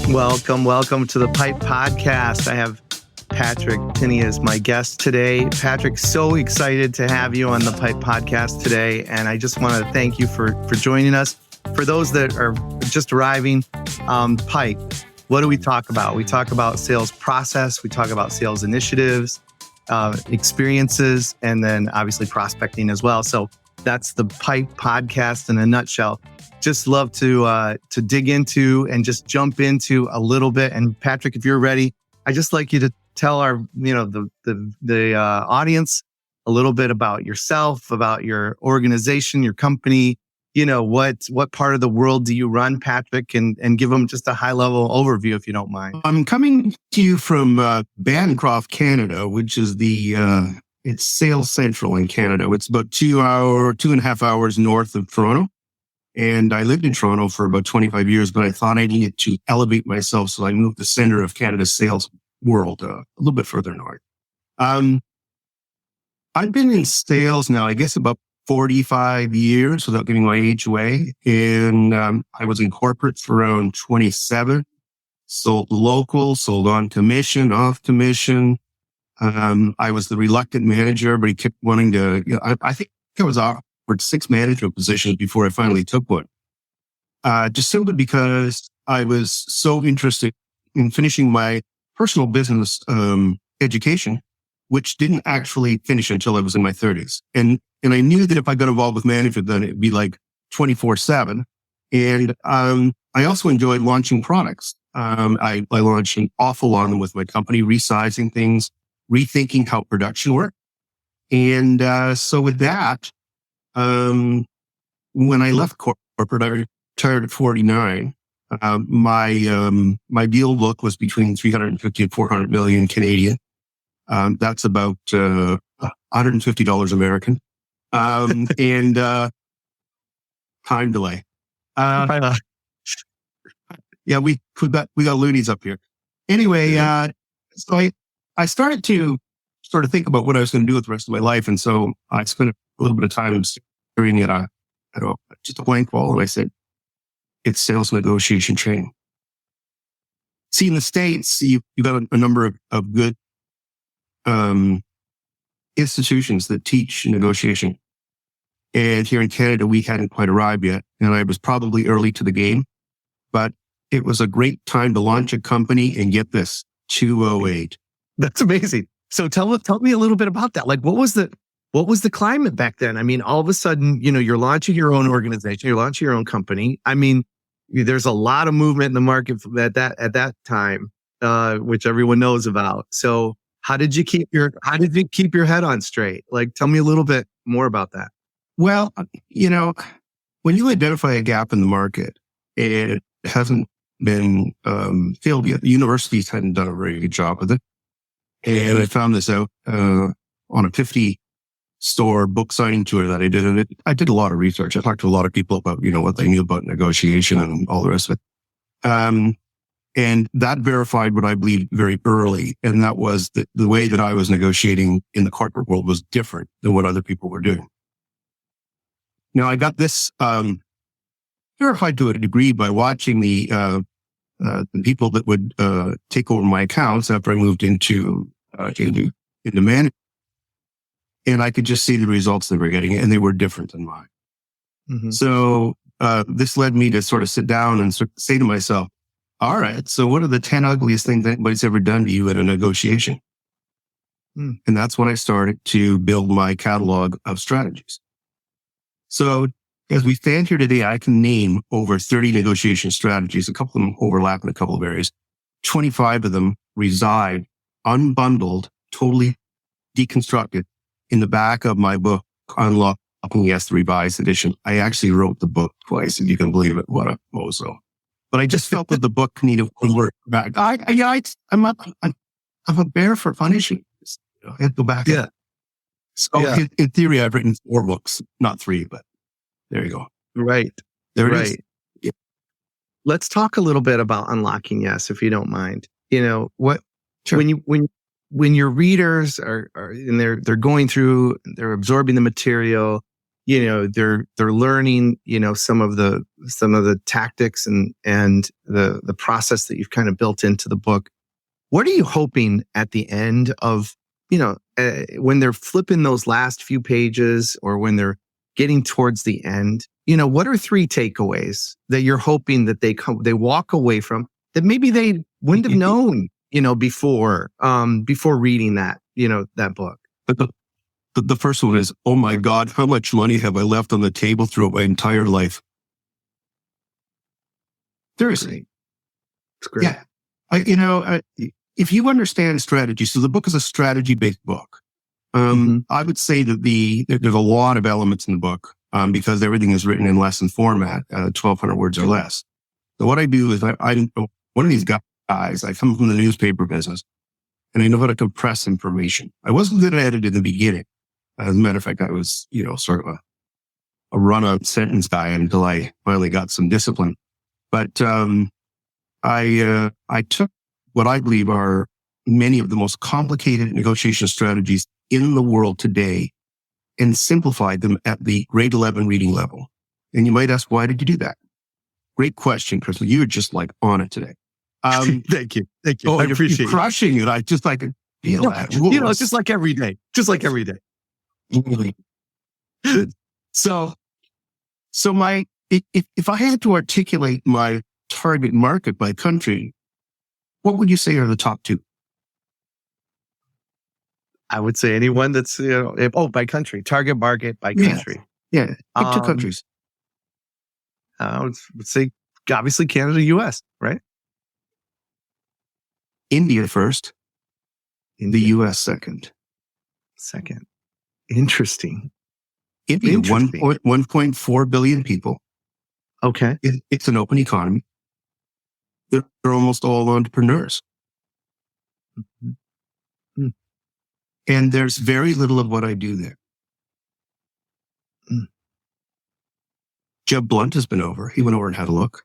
Welcome to the Pipe Podcast. I have Patrick Tinney as my guest today. Patrick, so excited to have you on the Pipe Podcast today. And I just want to thank you for joining us. For those that are just arriving, Pipe, what do we talk about? We talk about sales process. We talk about sales initiatives, experiences, and then obviously prospecting as well. So that's the Pipe Podcast in a nutshell. Just love to dig into and just jump into a little bit. And Patrick, if you're ready, I'd just like you to tell our, the audience a little bit about yourself, about your organization, your company. What part of the world do you run, Patrick? And give them just a high level overview, if you don't mind. I'm coming to you from Bancroft, Canada, which is it's Sales Central in Canada. It's about 2.5 hours north of Toronto. And I lived in Toronto for about 25 years, but I thought I needed to elevate myself. So I moved the center of Canada's sales world a little bit further north. I've been in sales now, I guess about 45 years without giving my age away. And I was in corporate for around 27, sold local, sold on commission, off commission. I was the reluctant manager, but he kept wanting to, I think I was offered 6 management positions before I finally took one. Just simply because I was so interested in finishing my personal business education, which didn't actually finish until I was in my 30s. And I knew that if I got involved with management, then it'd be like 24/7. And I also enjoyed launching products. I launched an awful lot of them with my company, resizing things, rethinking how production worked. And so with that, when I left corporate, I retired at 49. My deal book was between 350 and 400 million Canadian. That's about $150 American. And time delay. Yeah, we got loonies up here. Anyway, so I started to sort of think about what I was going to do with the rest of my life, and so I spent a little bit of time staring at just a blank wall, and I said, "It's sales negotiation training." See, in the States, you've got a number of good institutions that teach negotiation. And here in Canada, we hadn't quite arrived yet. And I was probably early to the game, but it was a great time to launch a company and get this 208. That's amazing. So tell me a little bit about that. Like, what was the climate back then? I mean, all of a sudden, you're launching your own organization, you're launching your own company. I mean, there's a lot of movement in the market at that time, which everyone knows about. So how did you keep your head on straight? Like, tell me a little bit more about that. Well, when you identify a gap in the market, it hasn't been filled yet. The universities hadn't done a very good job with it. And I found this out on a 50-store book signing tour that I did. And I did a lot of research. I talked to a lot of people about, what they knew about negotiation and all the rest of it. And that verified what I believed very early. And that was that the way that I was negotiating in the corporate world was different than what other people were doing. Now, I got this verified to a degree by watching the people that would take over my accounts after I moved into management. And I could just see the results they were getting, and they were different than mine. Mm-hmm. So this led me to sort of sit down and say to myself, all right, so what are the 10 ugliest things anybody's ever done to you in a negotiation? Mm. And that's when I started to build my catalog of strategies. So as we stand here today, I can name over 30 negotiation strategies. A couple of them overlap in a couple of areas. 25 of them reside unbundled, totally deconstructed in the back of my book, Unlocking Yes, the Revised Edition. I actually wrote the book twice, if you can believe it. What a bozo. But I just felt that the book needed one word back. I'm a bear for punishing. I had to go back. Yeah. So in theory, I've written 4 books, not 3, but there you go. Right. There it is. Yeah. Let's talk a little bit about Unlocking Yes, if you don't mind. Sure. When your readers are and they're going through, they're absorbing the material, they're learning, some of the tactics and the process that you've kind of built into the book. What are you hoping at the end of, when they're flipping those last few pages or when they're getting towards the end, what are 3 takeaways that you're hoping that they walk away from that maybe they wouldn't have known, before reading that, that book? But the first one is, oh my God, how much money have I left on the table throughout my entire life? Seriously. It's great. Yeah. If you understand strategy, so the book is a strategy-based book. I would say that there's a lot of elements in the book because everything is written in lesson format, 1,200 words or less. So what I do is I'm one of these guys. I come from the newspaper business, and I know how to compress information. I wasn't good at it in the beginning. As a matter of fact, I was, sort of a run-out sentence guy until I finally got some discipline. But I took what I believe are many of the most complicated negotiation strategies in the world today and simplified them at the grade 11 reading level. And you might ask, why did you do that? Great question, Chris. You're just like on it today. Thank you. Oh, I appreciate you're crushing it. I just like feel that. It's just like every day. So if I had to articulate my target market by country, what would you say are the top 2? I would say anyone that's, by country, target market by country. Yeah. Pick 2 countries. I would say obviously Canada, US, right? India first, the US second. Interesting. India, 1.4 billion people. Okay. It's an open economy. They're almost all entrepreneurs. Mm-hmm. And there's very little of what I do there. Jeb Blunt has been over. He went over and had a look.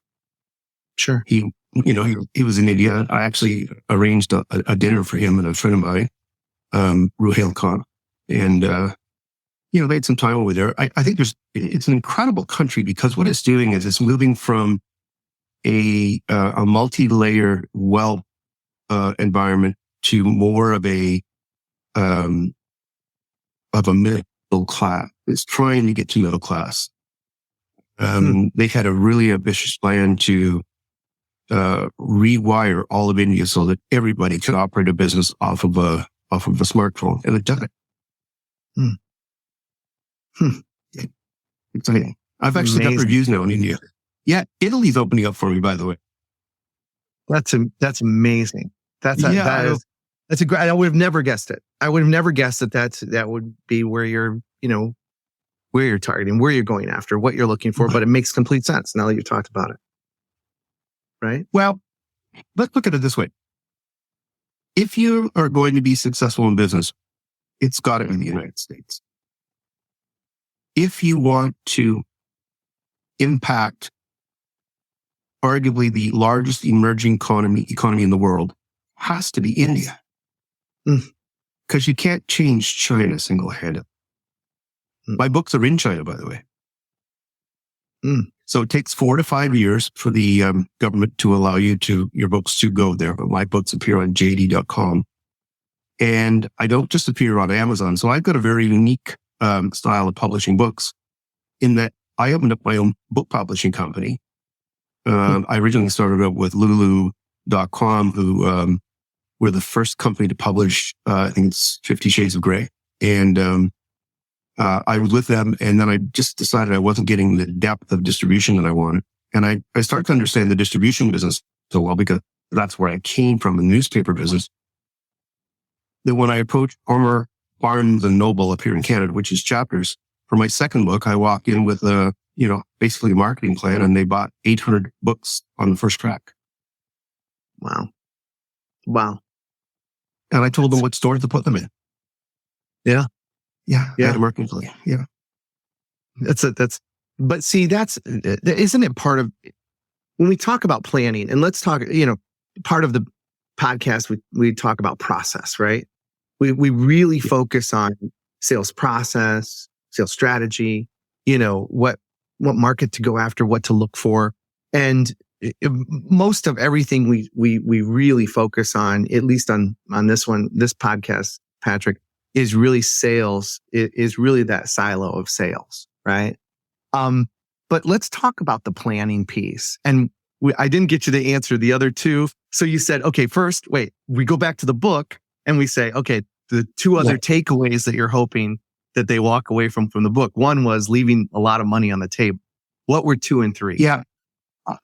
Sure. He was in India. I actually arranged a dinner for him and a friend of mine, Ruhail Khan. And, they had some time over there. I think it's an incredible country because what it's doing is it's moving from a multi-layer wealth environment to more of a middle class. It's trying to get to middle class. They had a really ambitious plan to rewire all of India so that everybody could operate a business off of a smartphone, and it done it. Yeah. Exciting. I've actually got reviews now in India. Yeah, Italy's opening up for me, by the way. That's amazing. That's a great. I would have never guessed it. I would have never guessed that would be where you're targeting, where you're going after, what you're looking for. But it makes complete sense now that you talked about it. Right? Well, let's look at it this way. If you are going to be successful in business, it's got to be in the United States. If you want to impact arguably the largest emerging economy in the world, has to be India. Because you can't change China single-handed. My books are in China, by the way. So it takes 4 to 5 years for the government to allow your books to go there. But my books appear on JD.com. And I don't just appear on Amazon. So I've got a very unique style of publishing books in that I opened up my own book publishing company. I originally started out with Lulu.com, who were the first company to publish, I think it's 50 Shades of Grey. And I was with them, and then I just decided I wasn't getting the depth of distribution that I wanted. And I started to understand the distribution business so well because that's where I came from, the newspaper business. Then when I approached former Barnes and Noble up here in Canada, which is Chapters, for my second book, I walked in with basically a marketing plan, and they bought 800 books on the first track. Wow. And I told them what stores to put them in. Yeah. I had a marketing plan. Yeah. But see, isn't it part of, when we talk about planning, and let's talk, part of the podcast, we talk about process, right? We really focus on sales process, sales strategy, what market to go after, what to look for. And most of everything we really focus on, at least on this podcast, Patrick, is really sales. It is really that silo of sales, right? But let's talk about the planning piece. And I didn't get you to answer the other two. So you said, okay, first, wait, we go back to the book and we say, okay, the two other takeaways that you're hoping that they walk away from the book. One was leaving a lot of money on the table. What were 2 and 3? Yeah,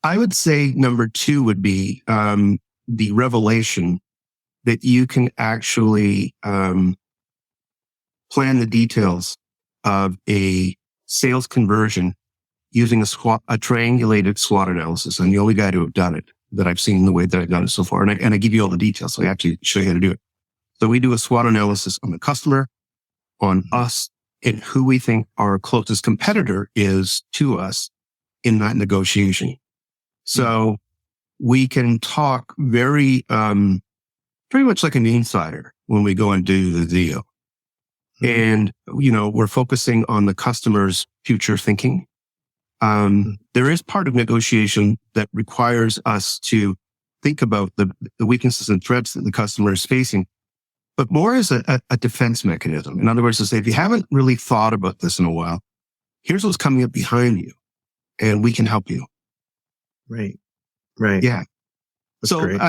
I would say number 2 would be the revelation that you can actually plan the details of a sales conversion using a triangulated SWOT analysis. I'm the only guy to have done it that I've seen the way that I've done it so far. And I give you all the details. So I actually show you how to do it. So we do a SWOT analysis on the customer, on us, and who we think our closest competitor is to us in that negotiation. So we can talk very much like an insider when we go and do the deal. And, we're focusing on the customer's future thinking. There is part of negotiation that requires us to think about the weaknesses and threats that the customer is facing, but more as a defense mechanism. In other words, to say, if you haven't really thought about this in a while, here's what's coming up behind you, and we can help you. Right. Yeah. That's so great.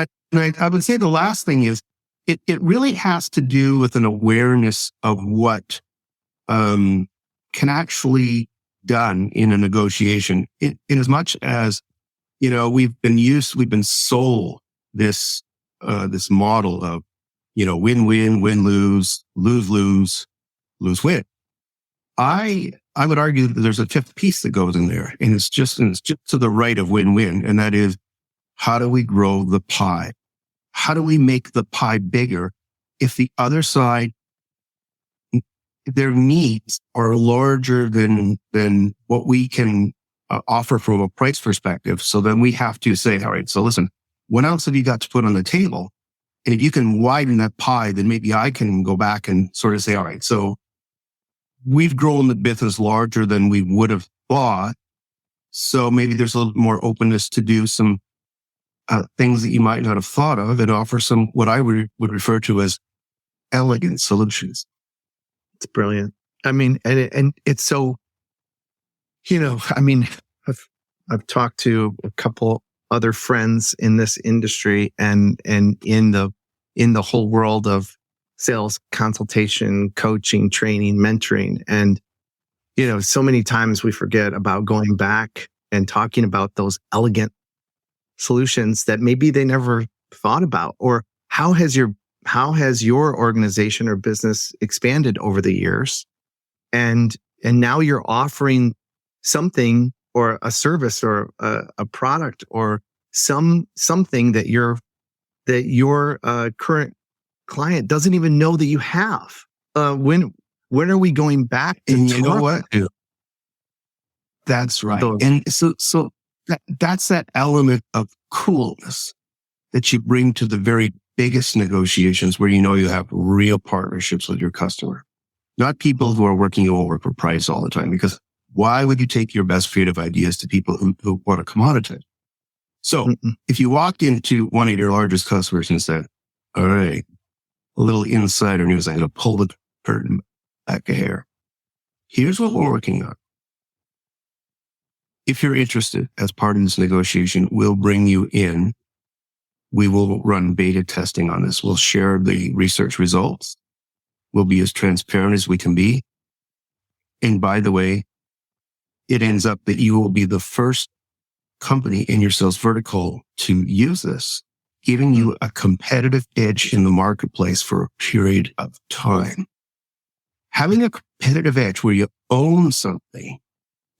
I would say the last thing is it really has to do with an awareness of what can actually done in a negotiation, in as much as, we've been sold this model of, win-win, win-lose, lose-lose, lose-win. I would argue that there's a 5th piece that goes in there, and it's just to the right of win-win. And that is, how do we grow the pie? How do we make the pie bigger if the other side, their needs are larger than what we can offer from a price perspective? So then we have to say, all right, so listen, what else have you got to put on the table? And if you can widen that pie, then maybe I can go back and sort of say, all right, so we've grown the business larger than we would have thought. So maybe there's a little more openness to do some things that you might not have thought of, and offer some, what I would refer to as elegant solutions. It's brilliant. I mean, and it's so, I've talked to a couple other friends in this industry and in the whole world of sales consultation, coaching, training, mentoring. And, so many times we forget about going back and talking about those elegant solutions that maybe they never thought about. Or how has your organization or business expanded over the years? And now you're offering something, or a service, or a product, or something that your current client doesn't even know that you have. When are we going back to? And you know what? That's right. And so that's that element of coolness that you bring to the very biggest negotiations, where you have real partnerships with your customer, not people who are working over for price all the time. Because why would you take your best creative ideas to people who want to commoditize? So if you walked into one of your largest customers and said, all right, a little insider news, I'm going to pull the curtain back a hair. Here's what we're working on. If you're interested as part of this negotiation, we'll bring you in. We will run beta testing on this. We'll share the research results. We'll be as transparent as we can be. And by the way, it ends up that you will be the first company in your sales vertical to use this, giving you a competitive edge in the marketplace for a period of time. Having a competitive edge where you own something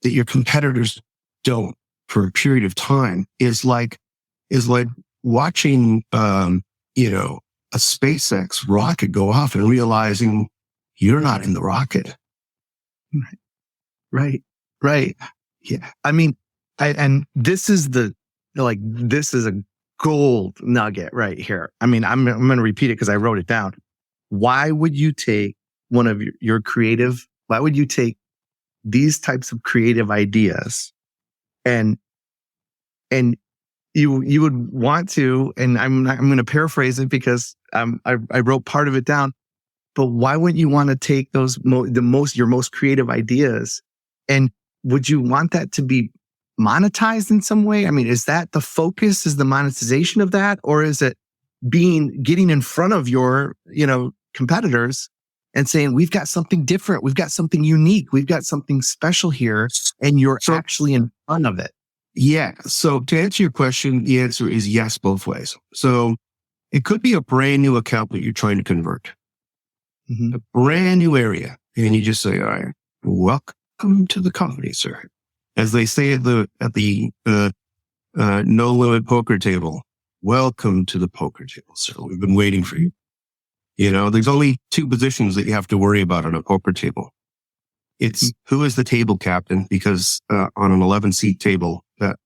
that your competitors don't for a period of time is like watching, a SpaceX rocket go off and realizing you're not in the rocket. Right. Yeah. I mean, and this is a gold nugget right here. I mean, I'm going to repeat it because I wrote it down. Why would you take one of your creative? Why would you take these types of creative ideas, and you would want to, and I'm going to paraphrase it because I wrote part of it down. But why wouldn't you want to take those your most creative ideas, and would you want that to be monetized in some way? I mean, is that the focus? Is the monetization of that, or is it getting in front of your competitors and saying, we've got something different, we've got something unique, we've got something special here, and you're actually in front of it? Yeah. So to answer your question, the answer is yes, both ways. So it could be a brand new account that you're trying to convert, a brand new area. And you just say, all right, welcome to the company, sir. As they say at the no limit poker table, welcome to the poker table, sir. We've been waiting for you. There's only two positions that you have to worry about on a poker table. It's who is the table captain, because on an 11-seat table, that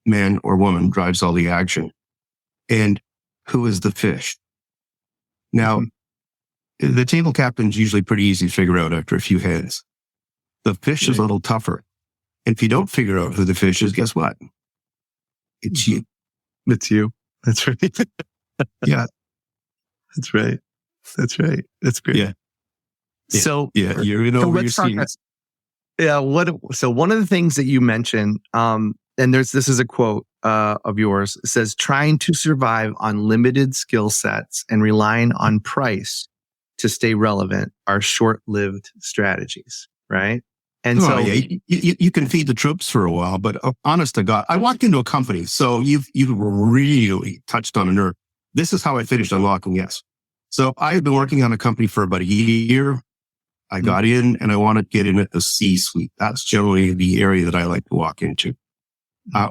man or woman drives all the action. And who is the fish? Now, the table captain's usually pretty easy to figure out after a few hands. The fish is a little tougher. And if you don't figure out who the fish is, guess what? It's you. It's you. That's right. Yeah. That's right. That's right. That's great. Yeah. So, you're over your seats. Yeah. So one of the things that you mentioned, and this is a quote of yours. It says, trying to survive on limited skill sets and relying on price to stay relevant are short-lived strategies, right? And you can feed the troops for a while, but honest to God, I walked into a company. So you've really touched on a nerve. This is how I finished Unlocking Yes. So I had been working on a company for about a year. I got in and I want to get in at the C-suite. That's generally the area that I like to walk into.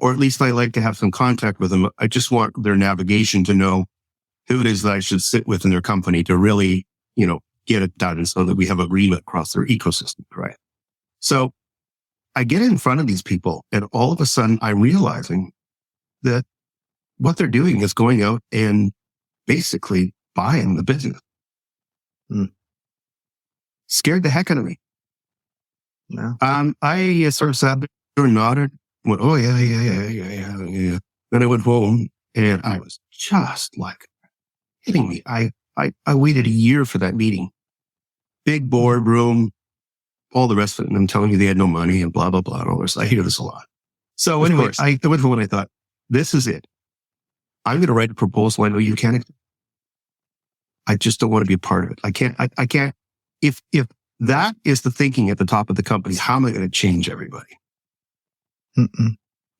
Or at least I like to have some contact with them. I just want their navigation to know who it is that I should sit with in their company to really, get it done so that we have agreement across their ecosystem, right? So I get in front of these people and all of a sudden I'm realizing that what they're doing is going out and basically buying the business. Scared the heck out of me. No. I sort of sat there and nodded, went, oh yeah. Then I went home and I was just like hitting me. I waited a year for that meeting. Big boardroom, all the rest of it. And I'm telling you, they had no money and blah, blah, blah. And all this. I hear this a lot. So anyway, I went home and I thought, this is it. I'm going to write a proposal I know you can't. I just don't want to be a part of it. I can't. If that is the thinking at the top of the company, how am I going to change everybody?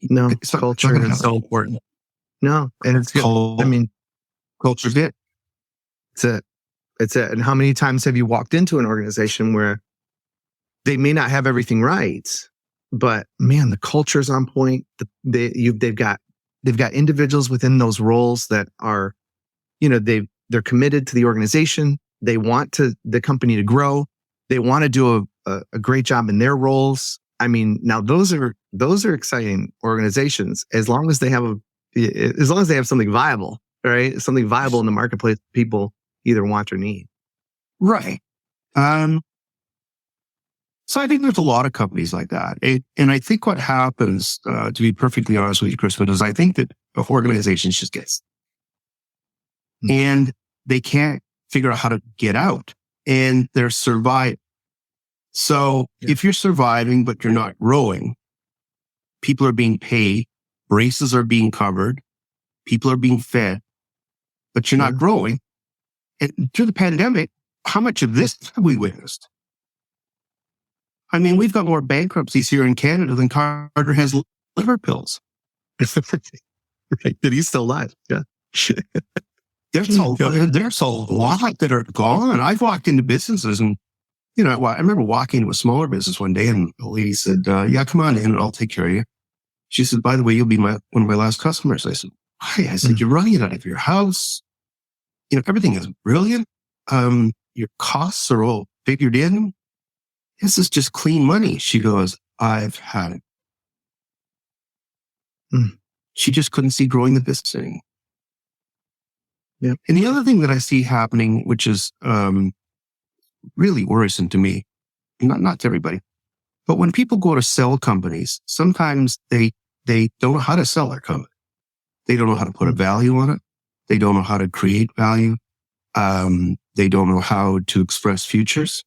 No, culture is so important. No, and it's good. I mean, culture's it. It's it. And how many times have you walked into an organization where they may not have everything right, but man, the culture's on point. They've got individuals within those roles that are, they're committed to the organization. They want the company to grow. They want to do a great job in their roles. I mean, now those are exciting organizations as long as they have something viable, right? Something viable in the marketplace people either want or need. Right. So I think there's a lot of companies like that. And I think what happens, to be perfectly honest with you, Chris, is I think that organizations just get and they can't figure out how to get out, and they're surviving. So if you're surviving, but you're not growing, people are being paid, braces are being covered, people are being fed, but you're not growing. And through the pandemic, how much of this have we witnessed? I mean, we've got more bankruptcies here in Canada than Carter has liver pills. Right. But he's still alive. Yeah. There's a lot that are gone. I've walked into businesses and, I remember walking into a smaller business one day and the lady said, yeah, come on in and I'll take care of you. She said, by the way, you'll be one of my last customers. I said, why? I said, you're running it out of your house. Everything is brilliant. Your costs are all figured in. This is just clean money. She goes, I've had it. She just couldn't see growing the business anymore. Yeah. And the other thing that I see happening, which is really worrisome to me, not to everybody, But when people go to sell companies, sometimes they don't know how to sell their company. They don't know how to put a value on it. They don't know how to create value. They don't know how to express futures.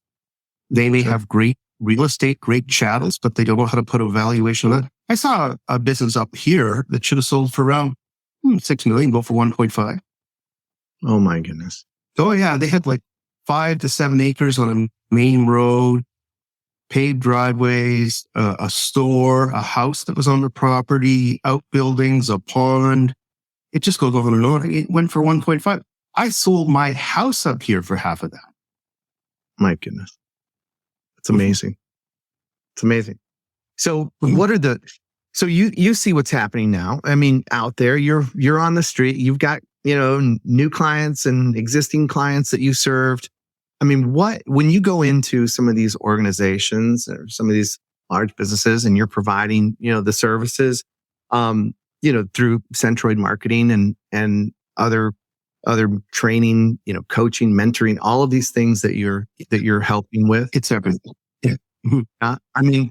They may have great real estate, great chattels, but they don't know how to put a valuation on it. I saw a business up here that should have sold for around $6 million, go for 1.5. Oh my goodness. Oh yeah. They had like 5 to 7 acres on a main road, paved driveways, a store, a house that was on the property, outbuildings, a pond. It just goes on and on. It went for 1.5. I sold my house up here for half of that. My goodness. It's amazing. It's amazing. So so you see what's happening now. I mean, out there, you're on the street, you've got, new clients and existing clients that you served. I mean, when you go into some of these organizations or some of these large businesses and you're providing, the services, through Centroid Marketing and other training, coaching, mentoring, all of these things that you're helping with. It's everything. Yeah. I mean,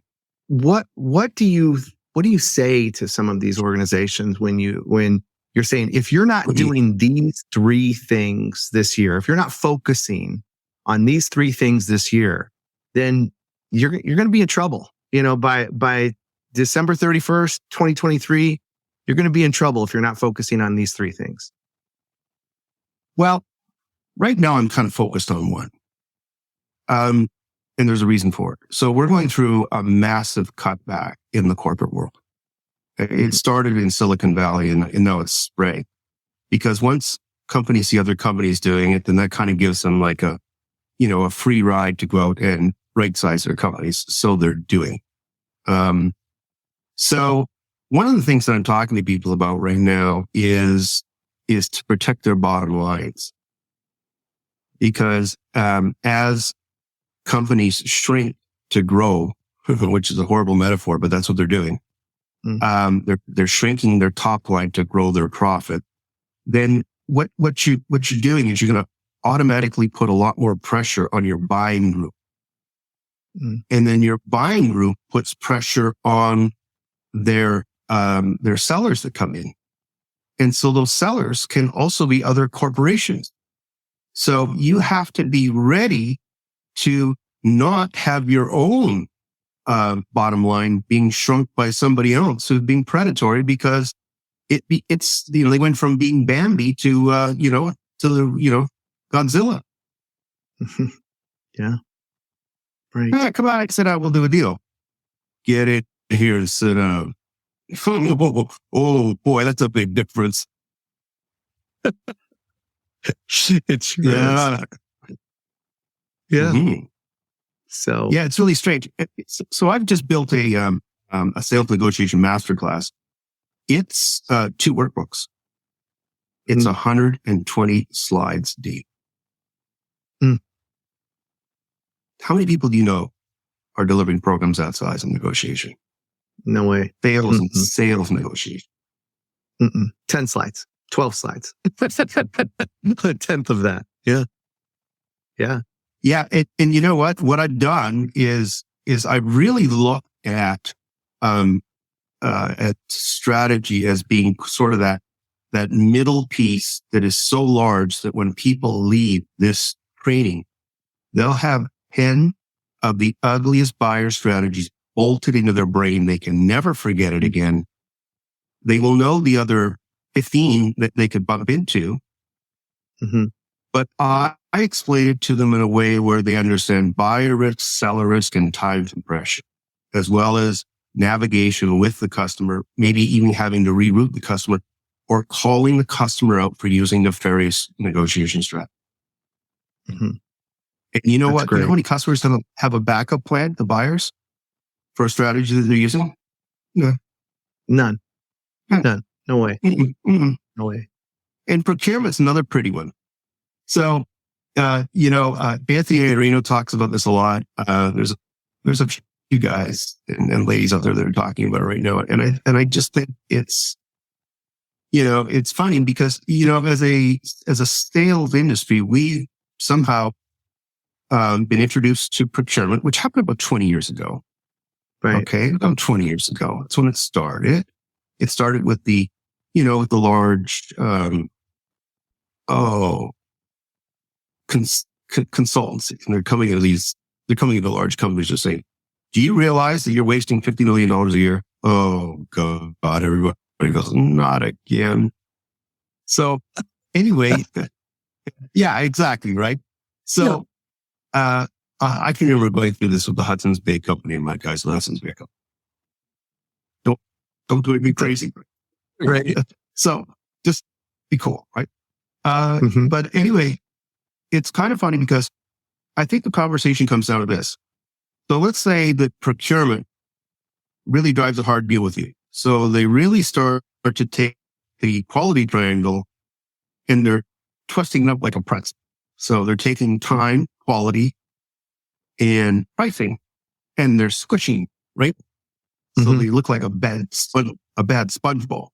what do you say to some of these organizations when you're saying, if you're not doing these 3 things this year, if you're not focusing on these 3 things this year, then you're going to be in trouble. By December 31st, 2023, you're going to be in trouble if you're not focusing on these 3 things. Well, right now I'm kind of focused on one. And there's a reason for it. So we're going through a massive cutback in the corporate world. It started in Silicon Valley and now it's spreading. Because once companies see other companies doing it, then that kind of gives them like a free ride to go out and right-size their companies. So they're doing. So one of the things that I'm talking to people about right now is to protect their bottom lines. Because as companies shrink to grow, which is a horrible metaphor, but that's what they're doing. They're shrinking their top line to grow their profit. Then what you're doing is you're going to automatically put a lot more pressure on your buying group. And then your buying group puts pressure on their sellers that come in. And so those sellers can also be other corporations. So you have to be ready to not have your own bottom line being shrunk by somebody else who's being predatory, because it's they went from being Bambi to the Godzilla. Yeah. Right. Come on, I said I will do a deal. Get it here and sit down. Oh boy, that's a big difference. It's Yeah. Yeah. Mm-hmm. So yeah, it's really strange. So I've just built a sales negotiation masterclass. It's 2 workbooks. It's 120 slides deep. How many people do you know are delivering programs that size in negotiation? No way. Sales negotiation. 10 slides, 12 slides. A tenth of that. Yeah. Yeah. Yeah. And you know what? What I've done is I really looked at strategy as being sort of that middle piece that is so large that when people leave this training, they'll have 10 of the ugliest buyer strategies bolted into their brain. They can never forget it again. They will know the other 15 that they could bump into. But I explain it to them in a way where they understand buyer risk, seller risk, and time compression, as well as navigation with the customer, maybe even having to reroute the customer or calling the customer out for using nefarious negotiation strategy. And you know what? You know how many customers don't have a backup plan, the buyers, for a strategy that they're using? No. None. No way. No way. And procurement's another pretty one. So, Anthony Iannarino talks about this a lot. There's a few guys and ladies out there that are talking about it right now. And I just think it's funny because, as a sales industry, we somehow been introduced to procurement, which happened about 20 years ago. Right. Okay. About 20 years ago. That's when it started. It started with the, with the large, consultancy. And they're coming into large companies and saying, do you realize that you're wasting $50 million a year? Oh, God. Everybody goes, not again. So anyway, yeah, exactly. Right. So, I can remember going through this with the Hudson's Bay Company and my guys in Hudson's Bay Company. Don't do it me crazy. Right. So just be cool. Right. But anyway, it's kind of funny because I think the conversation comes down to this. So let's say that procurement really drives a hard deal with you. So they really start to take the quality triangle and they're twisting it up like a pretzel. So they're taking time, quality, and pricing, and they're squishing, right? So they look like a bad sponge ball.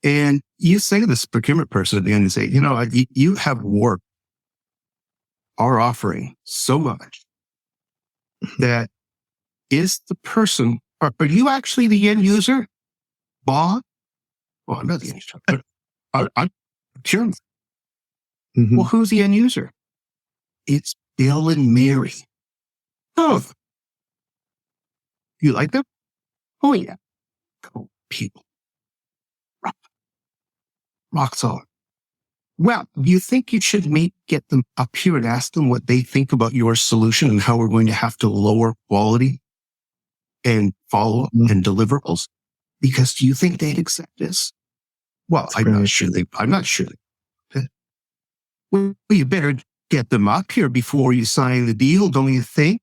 And you say to this procurement person at the end, you say, you have warped our offering so much that is the person, are you actually the end user? Bob? Well, I'm not the end user, but I'm procurement. Well, who's the end user? It's Bill and Mary. Oh, you like them? Oh, yeah. Cool people. Rock solid. Well, you think you should get them up here and ask them what they think about your solution and how we're going to have to lower quality and follow-up and deliverables? Because do you think they'd accept this? Well, I'm not sure. Well, you better get them up here before you sign the deal, don't you think?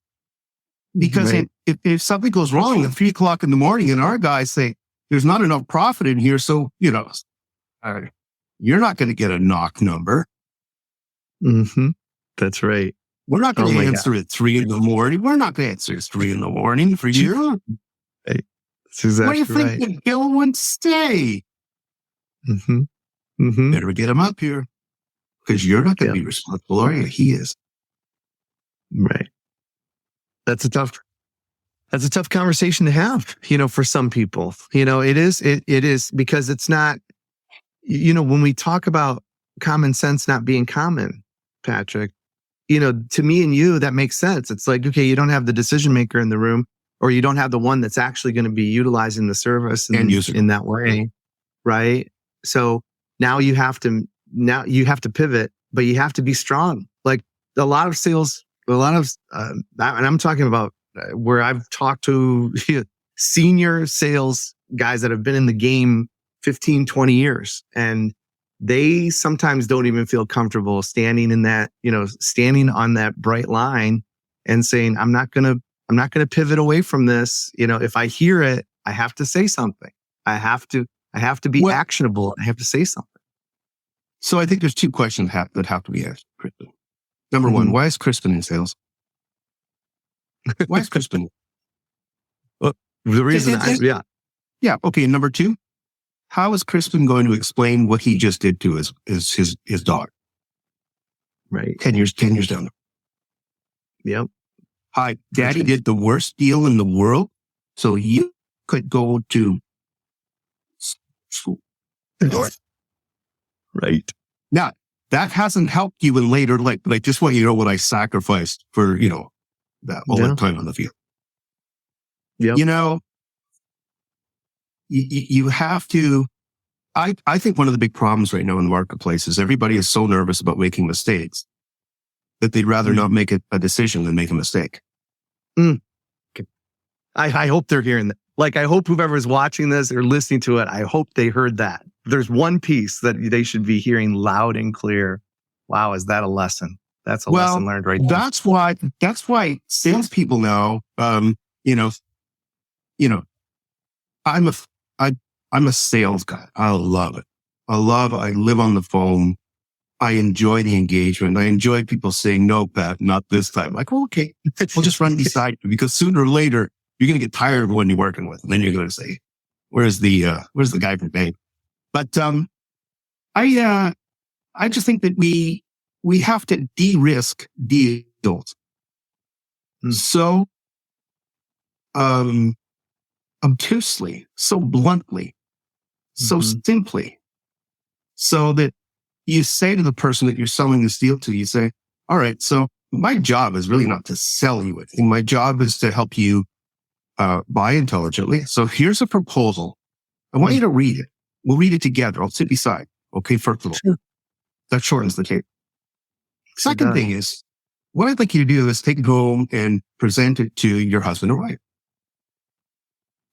Because if something goes wrong at 3 o'clock in the morning and our guys say, there's not enough profit in here, so, you're not going to get a knock number. That's right. We're not going to answer at 3 in the morning. We're not going to answer at 3 in the morning for you. That's exactly what do you think the Bill would say? Better get him up here because you're not going to be responsible, are you? He is. Right. That's a tough conversation to have, for some people. It is because it's not, when we talk about common sense not being common, Patrick, to me and you, that makes sense. It's like, okay, you don't have the decision maker in the room, or you don't have the one that's actually going to be utilizing the service in that way. Right. So now you have to pivot, but you have to be strong. Like a lot of sales, and I'm talking about where I've talked to senior sales guys that have been in the game 15, 20 years, and they sometimes don't even feel comfortable standing in that, standing on that bright line and saying, I'm not going to pivot away from this. If I hear it, I have to say something. I have to be actionable. I have to say something. So I think there's 2 questions that have to be asked, Crispin. Number 1, why is Crispin in sales? Why is Crispin? Well, the reason Yeah. Okay. Number 2, how is Crispin going to explain what he just did to his dog? Right. 10 years down. Yep. Hi, Daddy did the worst deal in the world, so you could go to school. Right. Now, that hasn't helped you in later life, but I just want you to know what I sacrificed for, that time on the field. Yep. You have to, I think one of the big problems right now in the marketplace is everybody is so nervous about making mistakes that they'd rather not make a decision than make a mistake. Okay. I hope they're hearing that. Like, I hope whoever's watching this or listening to it, I hope they heard that. There's one piece that they should be hearing loud and clear. Wow, is that a lesson? That's a lesson learned right there. That's why salespeople now, I'm a sales guy. I love it. I live on the phone. I enjoy the engagement. I enjoy people saying, no, Pat, not this time. Like, well, okay, we'll just run beside you, because sooner or later, you're going to get tired of what you're working with. And then you're going to say, where's the guy from Babe? But, I just think that we have to de-risk deals. So obtusely, so bluntly, so simply, so that you say to the person that you're selling this deal to, you say, all right, so my job is really not to sell you anything. My job is to help you buy intelligently. So here's a proposal. I want you to read it. We'll read it together. I'll sit beside. Okay, first of all, Sure. that shortens the tape. Second thing is, what I'd like you to do is take it home and present it to your husband or wife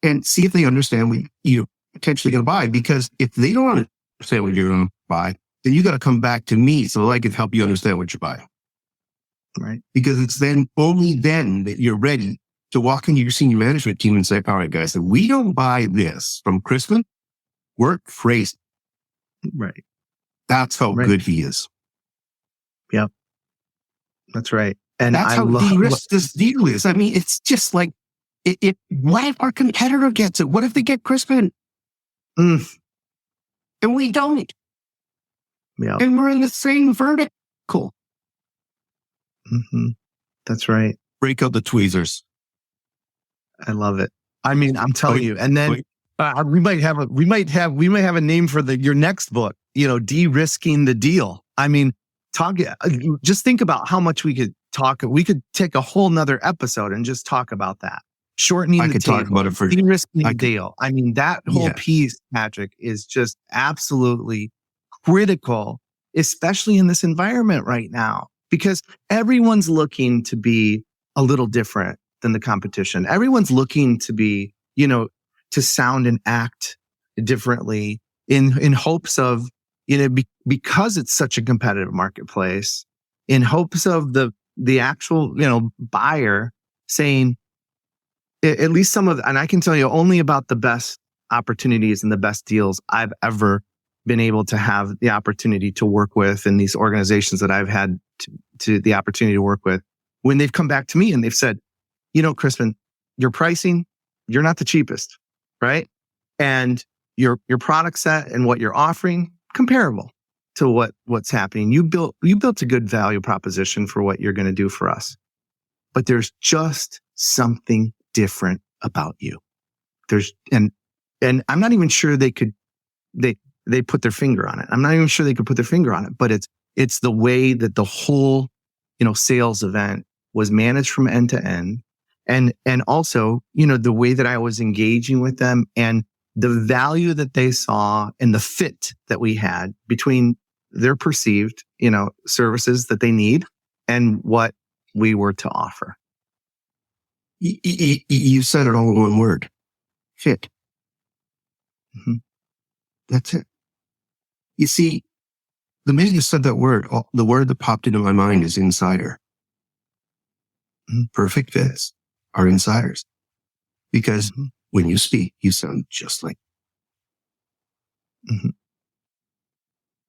and see if they understand what you're potentially going to buy. Because if they don't understand what you're going to buy, then you got to come back to me so I can help you understand what you're buying. Right. Because it's then only then that you're ready to walk into your senior management team and say, all right, guys, if we don't buy this from Crispin, we're crazy. Right. That's how good he is. Yep. That's right. And that's how de-risked this deal is. I mean, it's just like, what if our competitor gets it? What if they get Crispin? And we don't? Yeah. And we're in the same vertical. That's right. Break out the tweezers. I love it. I mean, I'm telling you. And then we might have a name for your next book. De-risking the deal. I mean, just think about how much we could talk. We could take a whole nother episode and just talk about that. Shortening the table. Talk about it for de-risking the deal. I mean, that whole piece, Patrick, is just absolutely critical, especially in this environment right now, because everyone's looking to be a little different than the competition. Everyone's looking to be, to sound and act differently in hopes of, because it's such a competitive marketplace, in hopes of the actual, buyer saying, at least some of, and I can tell you only about the best opportunities and the best deals I've ever been able to have the opportunity to work with, in these organizations that I've had to the opportunity to work with, when they've come back to me and they've said, Crispin, your pricing, you're not the cheapest, right? And your product set and what you're offering, comparable to what's happening. You built a good value proposition for what you're going to do for us. But there's just something different about you. And I'm not even sure they put their finger on it. I'm not even sure they could put their finger on it, but it's the way that the whole, sales event was managed from end to end. And also, the way that I was engaging with them and the value that they saw and the fit that we had between their perceived, services that they need and what we were to offer. You said it all in one word. Fit. That's it. You see, the minute you said that word, the word that popped into my mind is insider. Perfect fits are insiders. Because when you speak, you sound just like.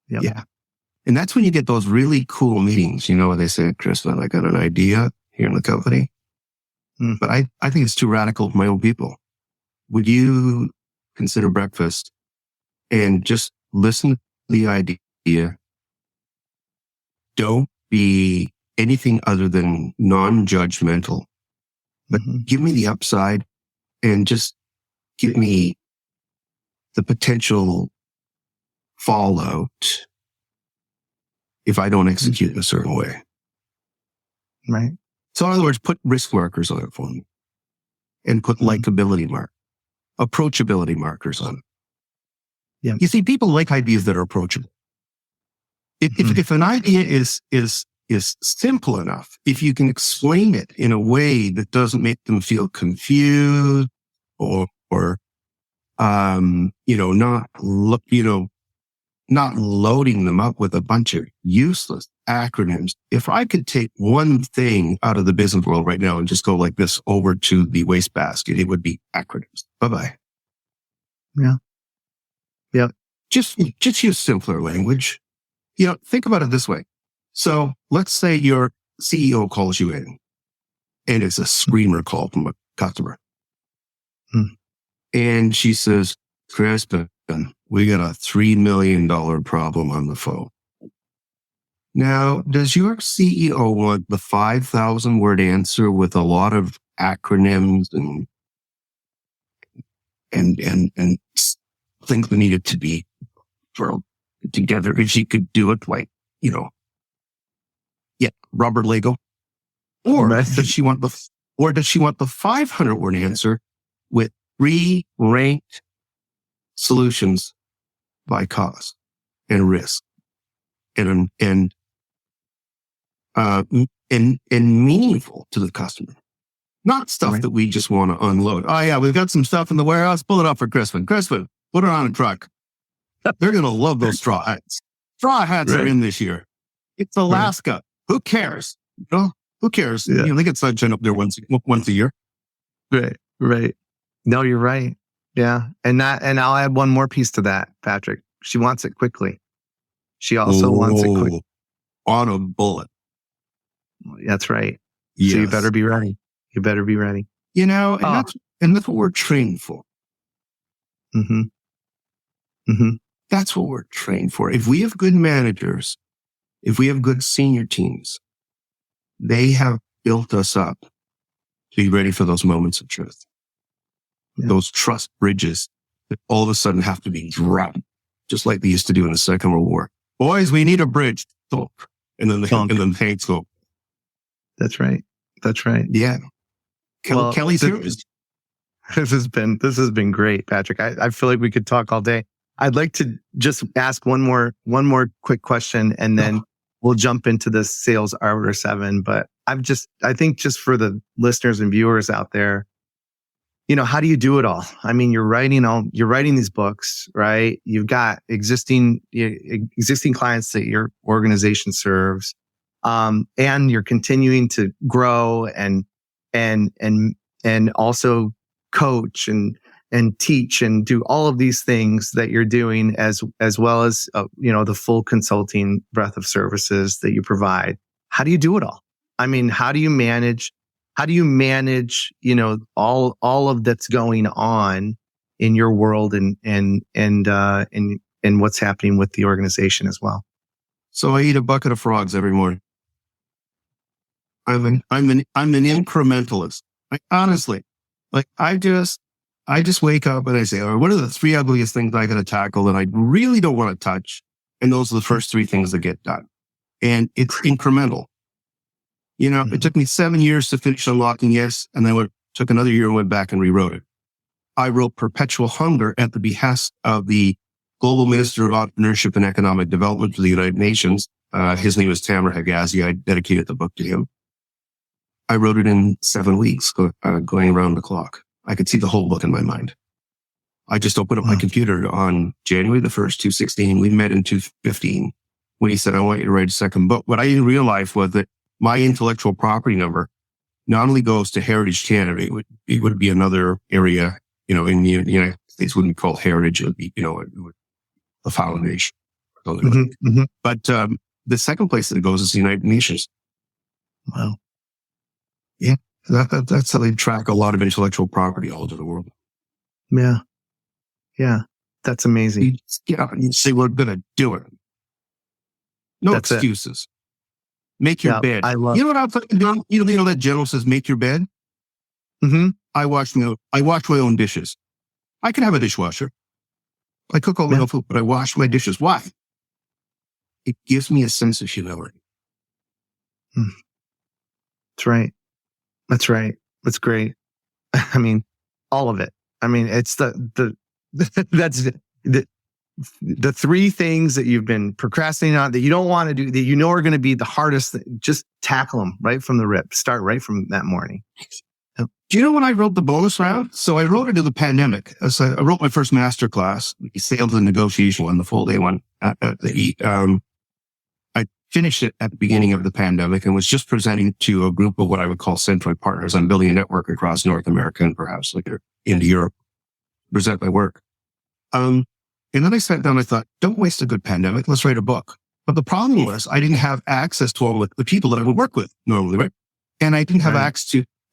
Yep. Yeah. And that's when you get those really cool meetings. Where they say, Chris, I got an idea here in the company. But I think it's too radical for my own people. Would you consider breakfast and just listen to the idea? Don't be anything other than non-judgmental, but give me the upside and just give me the potential fallout if I don't execute in a certain way. Right. So in other words, put risk markers on it for me and put likability approachability markers on it. Yeah. You see, people like ideas that are approachable. If an idea is simple enough, if you can explain it in a way that doesn't make them feel confused or not loading them up with a bunch of useless acronyms. If I could take one thing out of the business world right now and just go like this over to the wastebasket, it would be acronyms. Bye-bye. Yeah. Yeah. Just use simpler language. Think about it this way. So let's say your CEO calls you in and it's a screamer call from a customer. And she says, Chris, we got a $3 million problem on the phone. Now, does your CEO want the 5,000 word answer with a lot of acronyms and and things that needed to be thrown together. If she could do it like, rubber Lego, or does she want the 500-word answer with 3 ranked solutions by cost and risk and meaningful to the customer? Not stuff that we just want to unload. Oh yeah, we've got some stuff in the warehouse. Pull it up for Crispin. Crispin, put it on a truck. They're going to love those straw hats. Straw hats are in this year. It's Alaska. Who cares? Who cares? Yeah. They get sunshine up there once a year. Right. No, you're right. Yeah. And I'll add one more piece to that, Patrick. She wants it quickly. She also wants it quick. On a bullet. That's right. Yes. So you better be ready. And that's what we're trained for. Mm-hmm. Mm-hmm. That's what we're trained for. If we have good managers, if we have good senior teams, they have built us up to be ready for those moments of truth. Yeah. Those trust bridges that all of a sudden have to be dropped, just like they used to do in the Second World War. Boys, we need a bridge. And then the tanks go. That's right. Yeah. Kelly's here. This has been great, Patrick. I feel like we could talk all day. I'd like to just ask one more quick question, and then we'll jump into the sales Arbiter 7. But I think just for the listeners and viewers out there, how do you do it all? I mean, you're writing these books, right? You've got existing clients that your organization serves, and you're continuing to grow and also coach and teach and do all of these things that you're doing as well as the full consulting breadth of services that you provide. How do you do it all? I mean, how do you manage all of that's going on in your world and what's happening with the organization as well? So I eat a bucket of frogs every morning. I'm an incrementalist. Honestly, I just wake up and I say, all right, what are the 3 ugliest things I got to tackle that I really don't want to touch? And those are the first 3 things that get done. And it's incremental. It took me 7 years to finish Unlocking Yes, and then took another year and went back and rewrote it. I wrote Perpetual Hunger at the behest of the Global Minister of Entrepreneurship and Economic Development for the United Nations. His name is Tamer Hegazi. I dedicated the book to him. I wrote it in 7 weeks, going around the clock. I could see the whole book in my mind. I just opened up my computer on January the 1st, 2016. We met in 2015 when he said, I want you to write a second book. What I didn't realize was that my intellectual property number not only goes to Heritage Canada, it would be another area, in the United States wouldn't be called Heritage. It would be, a foundation. But the second place that it goes is the United Nations. Wow. Yeah. That's how they track a lot of intellectual property all over the world. Yeah. Yeah. That's amazing. You say, we're going to do it. No That's excuses. Make your bed. I love. You know what I'm fucking doing? That general says, make your bed. Mm-hmm. I wash my own dishes. I can have a dishwasher. I cook all my own food, but I wash my dishes. Why? It gives me a sense of humility. That's right. That's right. That's great. I mean, all of it. I mean, it's that's the 3 things that you've been procrastinating on that you don't want to do, that are going to be the hardest. Just tackle them right from the rip. Start right from that morning. Do you know when I wrote the bonus round? So I wrote it in the pandemic. So I wrote my first master class, the sales and negotiation one, the full day one. I finished it at the beginning of the pandemic and was just presenting to a group of what I would call Centroid partners. I'm building a network across North America and perhaps into Europe, present my work. And then I sat down and I thought, don't waste a good pandemic. Let's write a book. But the problem was I didn't have access to all the people that I would work with normally, right? And I didn't have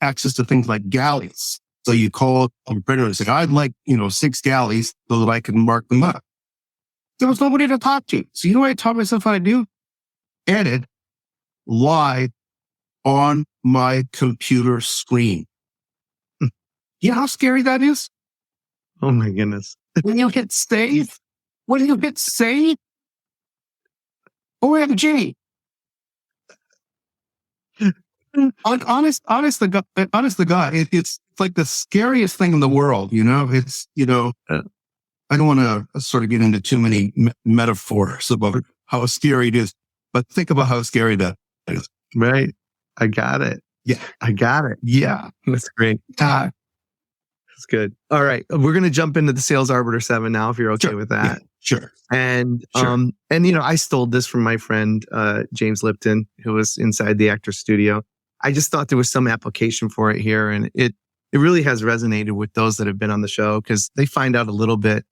access to things like galleys. So you call a printer and say, I'd like, 6 galleys so that I can mark them up. There was nobody to talk to. So you know what I taught myself how to do? Edit live on my computer screen. You know how scary that is? Oh my goodness. When you hit save, OMG. Honest to God, it's like the scariest thing in the world. It's, I don't want to sort of get into too many metaphors about how scary it is, but think about how scary that is. Right. I got it. Yeah. I got it. Yeah. That's great. That's good. All right. We're going to jump into the Sales Arbiter 7 now, if you're okay with that. Yeah, sure. And, Sure. I stole this from my friend, James Lipton, who was inside the actor studio. I just thought there was some application for it here. And it really has resonated with those that have been on the show because they find out a little bit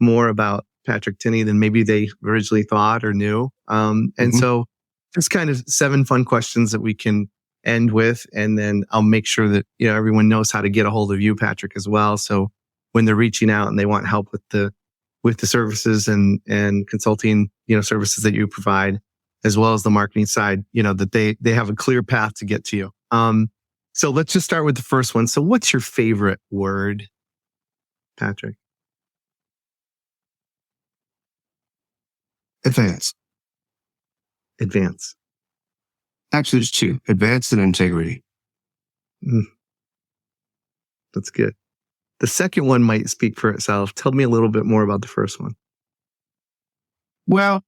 more about Patrick Tinney than maybe they originally thought or knew. So just kind of 7 fun questions that we can end with. And then I'll make sure that, everyone knows how to get a hold of you, Patrick, as well. So when they're reaching out and they want help with the services and consulting, services that you provide, as well as the marketing side, that they have a clear path to get to you. So let's just start with the first one. So what's your favorite word, Patrick? Advance. Actually, there's 2, advance and integrity. That's good. The second one might speak for itself. Tell me a little bit more about the first one. Well,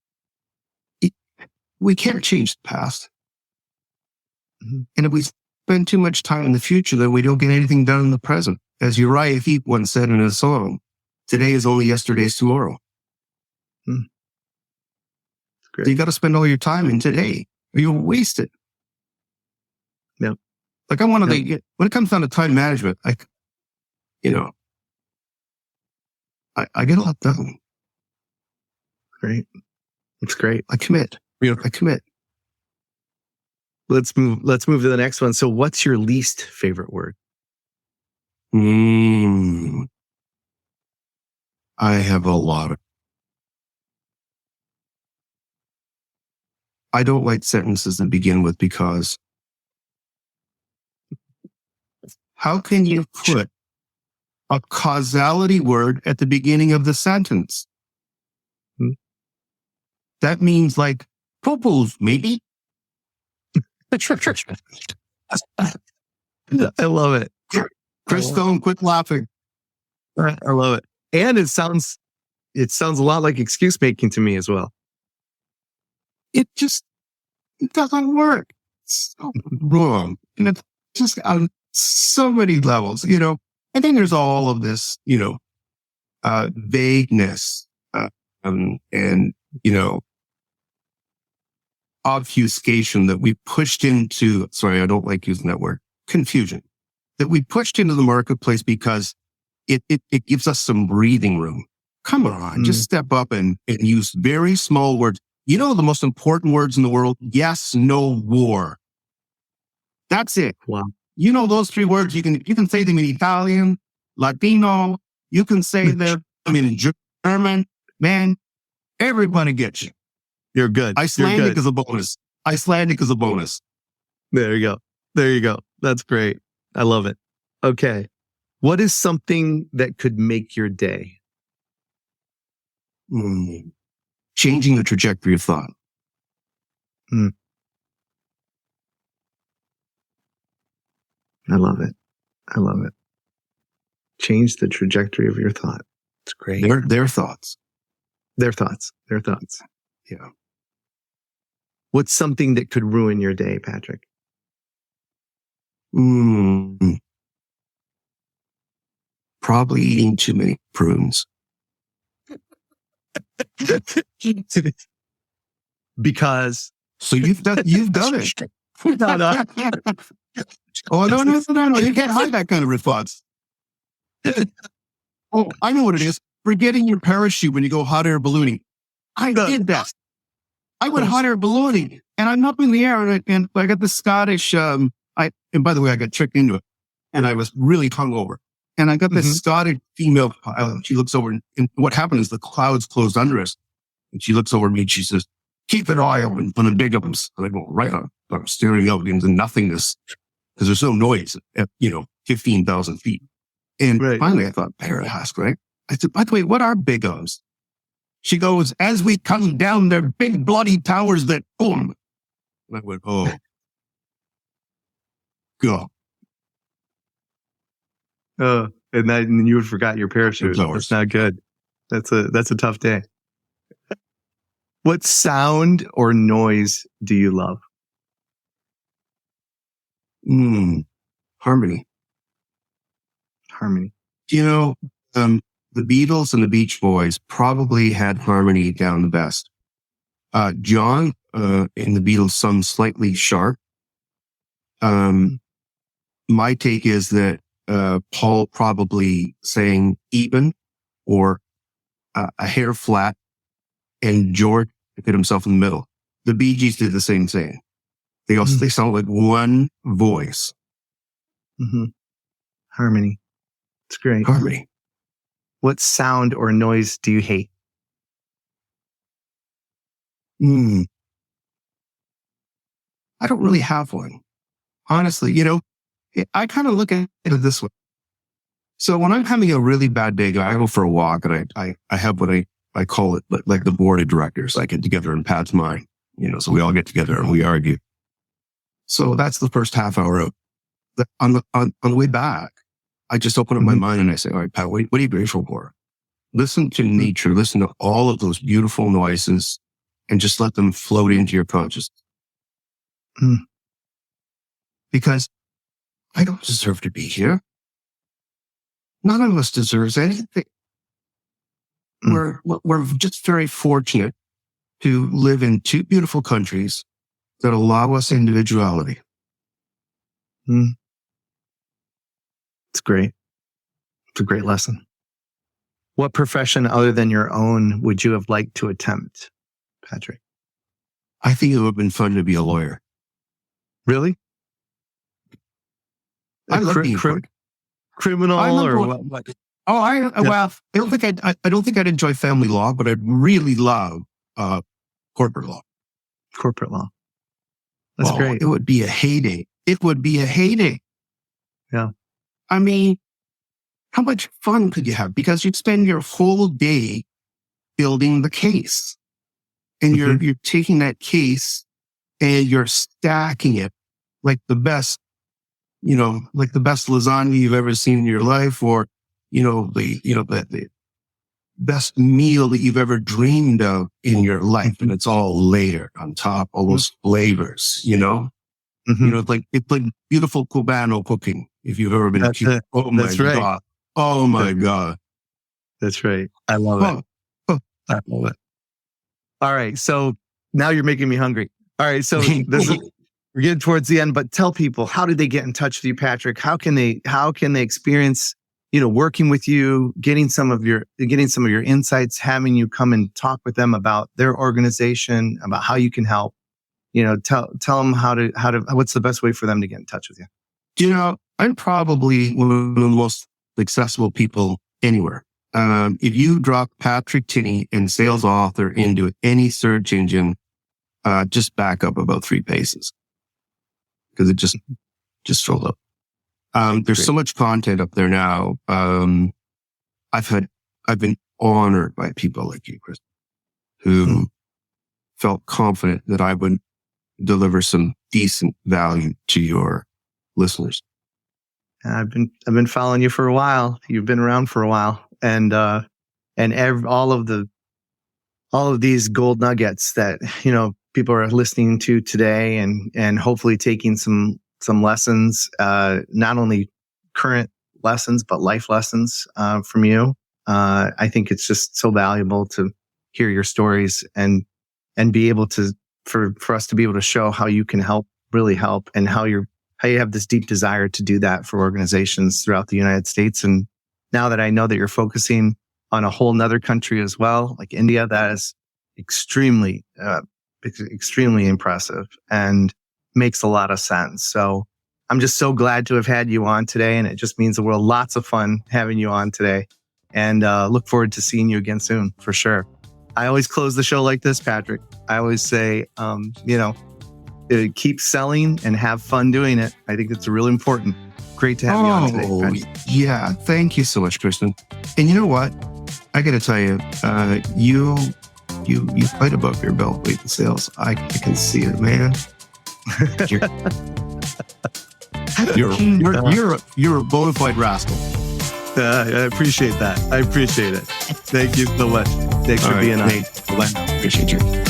we can't change the past. And if we spend too much time in the future, then we don't get anything done in the present. As Uriah Heep once said in a song, today is only yesterday's tomorrow. So you got to spend all your time in today or you'll waste it. Yeah. Like I'm one of the, when it comes down to time management, I get a lot done. Great. That's great. I commit. I commit. Let's move to the next one. So what's your least favorite word? I have a lot of. I don't like sentences that begin with because. How can you put a causality word at the beginning of the sentence? That means like propose, maybe. I love it. Chris Stone, quit laughing. I love it. And it sounds a lot like excuse making to me as well. It doesn't work. It's so wrong. And it's just on so many levels, And then there's all of this, vagueness, and obfuscation that we pushed into, sorry, I don't like using that word, confusion, that we pushed into the marketplace because it gives us some breathing room. Come on, just step up and use very small words. The most important words in the world? Yes, no, war. That's it. Wow. Those 3 words, you can say them in Italian, Latino, you can say them in German, man, everybody gets you. You're good. Icelandic is a bonus. There you go. That's great. I love it. Okay. What is something that could make your day? Changing the trajectory of thought. I love it. Change the trajectory of your thought. It's great. Their thoughts. Their thoughts. Yeah. What's something that could ruin your day, Patrick? Probably eating too many prunes. Because so you've done it. No. Oh no! You can't hide that kind of response. Oh, I know what it is. Forgetting your parachute when you go hot air ballooning. I did that. I went hot air ballooning, and I'm up in the air, and I got the Scottish. And by the way, I got tricked into it, and I was really hungover. And I got this Scottish female pilot. She looks over, and what happened is the clouds closed under us, and she looks over at me and she says, "Keep an eye open for the big ups." And I go right on. I'm staring out into nothingness because there's no noise at 15,000 feet. And Right. finally I thought, better ask, right? I said, by the way, what are big O's? She goes, as we come down their big bloody towers that boom. And I went, oh, go. And then you would forgot your parachute. Those. That's not good. That's a tough day. What sound or noise do you love? Harmony. Harmony. You know, the Beatles and the Beach Boys probably had harmony down the best. John in the Beatles sung slightly sharp. My take is that Paul probably sang even or a hair flat, and George hit himself in the middle. The Bee Gees did the same thing. They sound like one voice. Mm-hmm. Harmony. It's great. Harmony. What sound or noise do you hate? I don't really have one. Honestly, I kind of look at it this way. So when I'm having a really bad day, I go for a walk and I have what I call it like the board of directors. I get together in Pat's mind, so we all get together and we argue. So that's the first half hour of on the way back. I just open up my mind and I say, all right, Pat, what are you grateful for? Listen to nature, listen to all of those beautiful noises and just let them float into your consciousness. Because I don't deserve to be here. None of us deserves anything. We're just very fortunate to live in two beautiful countries that allow us individuality. It's great. It's a great lesson. What profession other than your own would you have liked to attempt, Patrick? I think it would have been fun to be a lawyer. Really? I love being criminal or what? Oh, well, I don't think I'd enjoy family law, but I'd really love corporate law. Corporate law. That's great. It would be a heyday. Yeah. I mean, how much fun could you have? Because you'd spend your whole day building the case. And you're taking that case and you're stacking it like the best, like the best lasagna you've ever seen in your life, or, the best meal that you've ever dreamed of in your life. And it's all layered on top, all those flavors, it's like beautiful Cubano cooking. If you've ever been to Cuba. Oh my God. Oh my God. That's right. I love it. I love it. All right. So now you're making me hungry. All right. So we're getting towards the end, but tell people, how do they get in touch with you, Patrick? How can they experience, working with you, getting some of your insights, having you come and talk with them about their organization, about how you can help, tell them how to, what's the best way for them to get in touch with you? I'm probably one of the most accessible people anywhere. If you drop Patrick Tinney and sales author into any search engine, just back up about 3 paces because it just filled up. There's Great. so much content up there now. I've been honored by people like you, Chris, who felt confident that I would deliver some decent value to your listeners. I've been following you for a while. You've been around for a while, and all of these gold nuggets that people are listening to today, and hopefully taking some lessons, not only current lessons but life lessons from you. I think it's just so valuable to hear your stories and be able to for us to be able to show how you can really help, and how you have this deep desire to do that for organizations throughout the United States. And now that I know that you're focusing on a whole nother country as well, like India, that is extremely impressive and makes a lot of sense. So I'm just so glad to have had you on today. And it just means the world. Lots of fun having you on today, and look forward to seeing you again soon for sure. I always close the show like this, Patrick. I always say, keep selling and have fun doing it. I think it's really important. Great to have you on today, Patrick. Yeah. Thank you so much, Kristen. And you know what? I got to tell you, you fight above your belt weight in sales. I can see it, man. You're a bona fide rascal. I appreciate that. I appreciate it. Thank you so much. Thanks for being on. Appreciate you.